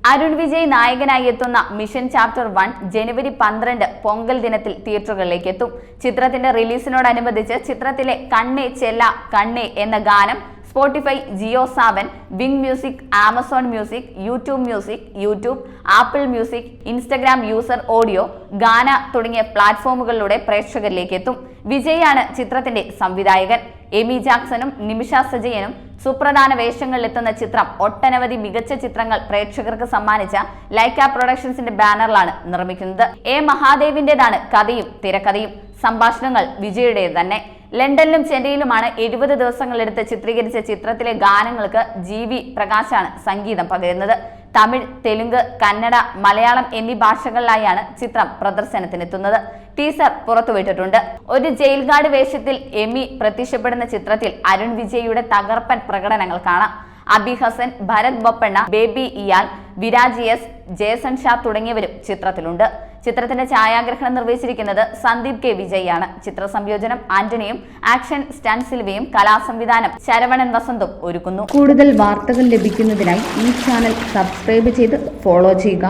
അരുൺ വിജയ് നായകനായി എത്തുന്ന mission chapter 1 ജനുവരി 12 പൊങ്കൽ ദിനത്തിൽ തിയേറ്ററുകളിലേക്ക് എത്തും. ചിത്രത്തിന്റെ റിലീസിനോടനുബന്ധിച്ച് ചിത്രത്തിലെ കണ്ണേ ചെല്ല കണ്ണേ എന്ന ഗാനം Spotify, Jio Saavn, Wynk music, Amazon music, YouTube, Apple music, Instagram user audio, Gaana തുടങ്ങിയ പ്ലാറ്റ്ഫോമുകളിലൂടെ പ്രേക്ഷകരിലേക്ക് എത്തും. വിജയാണ് ചിത്രത്തിന്റെ സംവിധായകൻ. എമി ജാക്സണും നിമിഷ സജയനും സുപ്രധാന വേഷങ്ങളിലെത്തുന്ന ചിത്രം ഒട്ടനവധി മികച്ച ചിത്രങ്ങൾ പ്രേക്ഷകർക്ക് സമ്മാനിച്ച ലൈക്ക പ്രൊഡക്ഷൻസിന്റെ ബാനറിലാണ് നിർമ്മിക്കുന്നത്. എ മഹാദേവിന്റേതാണ് കഥയും തിരക്കഥയും. സംഭാഷണങ്ങൾ വിജയുടെ തന്നെ. ലണ്ടനിലും ചെന്നൈയിലുമാണ് 70 ദിവസങ്ങളെടുത്ത് ചിത്രീകരിച്ച ചിത്രത്തിലെ ഗാനങ്ങൾക്ക് GV പ്രകാശാണ് സംഗീതം പകരുന്നത്. തമിഴ്, തെലുങ്ക്, കന്നഡ, മലയാളം എന്നീ ഭാഷകളിലായാണ് ചിത്രം പ്രദർശനത്തിനെത്തുന്നത്. ടീസർ പുറത്തുവിട്ടിട്ടുണ്ട്. ഒരു ജയിൽ ഗാർഡ് വേഷത്തിൽ എമി പ്രത്യക്ഷപ്പെടുന്ന ചിത്രത്തിൽ അരുൺ വിജയുടെ തകർപ്പൻ പ്രകടനങ്ങൾ കാണാം. Abi Hasan, Bharat Bopanna, baby ഇയാൽ, Viraj S, Jason Shah തുടങ്ങിയവരും ചിത്രത്തിലുണ്ട്. ചിത്രത്തിന്റെ ഛായാഗ്രഹണം നിർവഹിച്ചിരിക്കുന്നത് സന്ദീപ് K. വിജയാണ്. ചിത്ര സംയോജനം ആന്റണിയും ആക്ഷൻ സ്റ്റാൻ സിൽവയും, കലാസംവിധാനം ശരവണൻ വസന്തും ഒരുക്കുന്നു. കൂടുതൽ വാർത്തകൾ ലഭിക്കുന്നതിനായി ഈ ചാനൽ സബ്സ്ക്രൈബ് ചെയ്ത് ഫോളോ ചെയ്യുക.